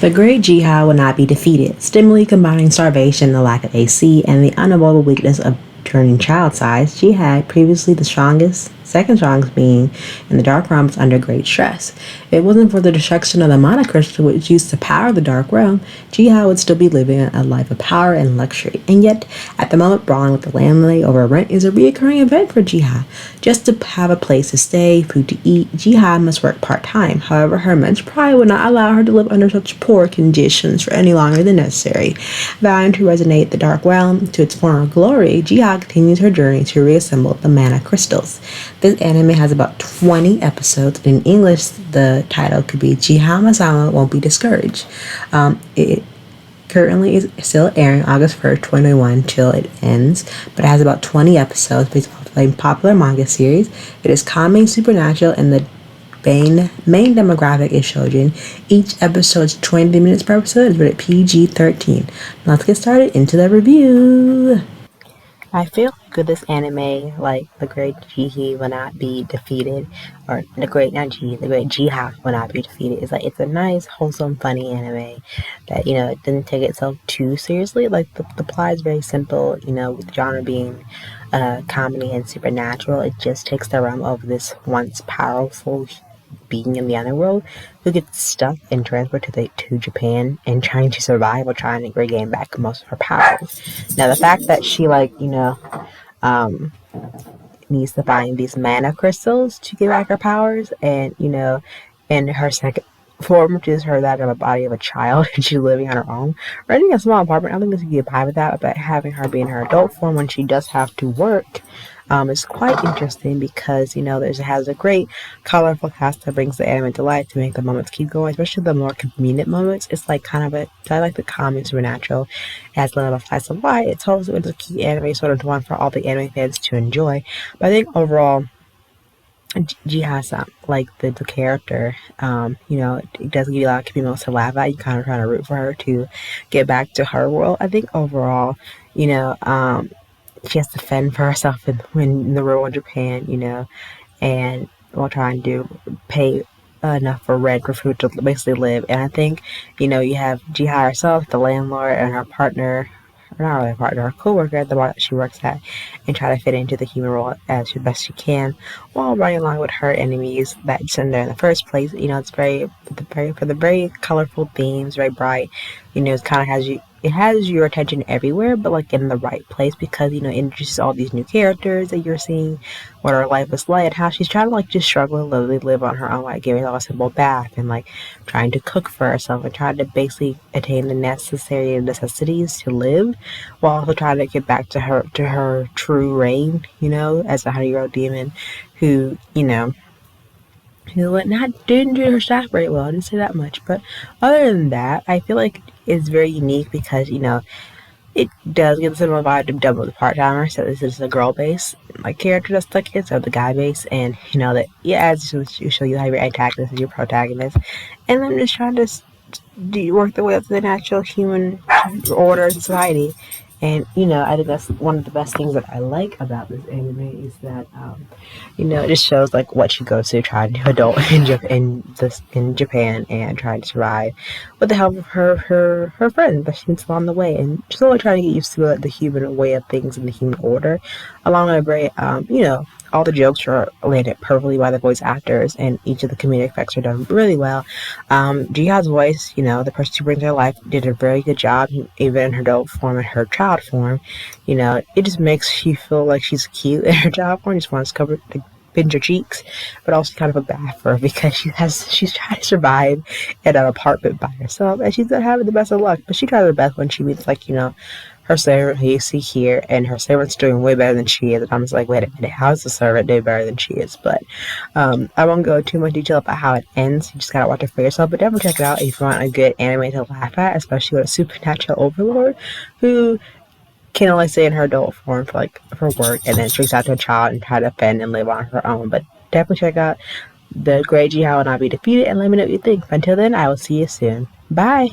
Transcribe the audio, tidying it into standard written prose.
The great Jiha will not be defeated. Stimuli combining starvation, the lack of AC, and the unavoidable weakness of turning child size, Jihad, previously the second strongest being in the Dark Realm, was under great stress. If it wasn't for the destruction of the mana crystal which used to power the Dark Realm, Jihad would still be living a life of power and luxury. And yet, at the moment, brawling with the landlady over rent is a reoccurring event for Jihad. Just to have a place to stay, food to eat, Jihad must work part-time. However, her immense pride would not allow her to live under such poor conditions for any longer than necessary. Vowing to resonate the Dark Realm to its former glory, Jihad continues her journey to reassemble the mana crystals. This anime has about 20 episodes. In English, the title could be Jahy-sama Won't Be Discouraged. It currently is still airing August 1st, 2021 till it ends, but it has about 20 episodes based off a popular manga series. It is comedy supernatural and the main demographic is children. Each episode is 20 minutes per episode. It's rated PG-13. Now let's get started into the review. I feel good this anime, like the great Jihi will not be defeated, or the great Jiha will not be defeated. It's a nice, wholesome, funny anime that, it doesn't take itself too seriously. Like the plot is very simple, with the genre being comedy and supernatural. It just takes the realm of this once powerful being in the underworld who gets stuck and transported to Japan and trying to survive while trying to regain back most of her powers. Now, the fact that she needs to find these mana crystals to get back her powers, and in her second form, which is her that of a body of a child, and she's living on her own, renting a small apartment. I think this would get by with that, but having her be in her adult form when she does have to work is quite interesting because, it has a great colorful cast that brings the anime to life to make the moments keep going, especially the more convenient moments. It's like I like the common supernatural. It has a little slice of life. It's also a key anime, sort of one for all the anime fans to enjoy. But I think overall, Jahy-sama, like the character, it does give you a lot of moments to laugh at. You kind of trying to root for her to get back to her world. I think overall, she has to fend for herself in the rural Japan, and while trying to pay enough for rent for food to basically live. And I think, you have Jiha herself, the landlord, and her partner, or not really a partner, her co-worker at the bar that she works at, and try to fit into the human world as best she can, while running along with her enemies that send there in the first place. It's for the very colorful themes, very bright. It kind of has your attention everywhere, but like in the right place, because it introduces all these new characters that you're seeing, what her life is like, and how she's trying to just struggle and literally live on her own, like giving herself a simple bath and trying to cook for herself and trying to basically attain the necessary necessities to live, while also trying to get back to her true reign, as a 100-year-old demon who didn't do her staff very well. I didn't say that much, but other than that, I feel like it's very unique because it does give the similar vibe to Double the Part-Timer. So this is a girl base character that's stuck in, so the guy base, and that as you show you how your antagonist is your protagonist, and then just trying to work their way up to the natural human order in society. And I think that's one of the best things that I like about this anime is that it just shows what she goes through trying to adult in Japan and trying to survive with the help of her friends that she meets along the way, and slowly trying to get used to the human way of things and the human order, along with a very all the jokes are landed perfectly by the voice actors, and each of the comedic effects are done really well. Jiha's voice, the person who brings her life, did a very good job, even in her adult form and her child form. It just makes you feel like she's cute in her child form. You just want to cover pinch her cheeks, but also kind of a bad for her because she's trying to survive in an apartment by herself, and she's not having the best of luck. But she tries her best when she meets her servant who you see here, and her servant's doing way better than she is. And I'm just like, wait a minute, how is the servant doing better than she is? But I won't go too much detail about how it ends. You just gotta watch it for yourself. But definitely check it out if you want a good anime to laugh at, especially with a supernatural overlord who can only stay in her adult form for work, and then streaks out to a child and try to fend and live on her own. But definitely check out The Great Jiha Will Not Be Defeated, and let me know what you think. Until then, I will see you soon. Bye!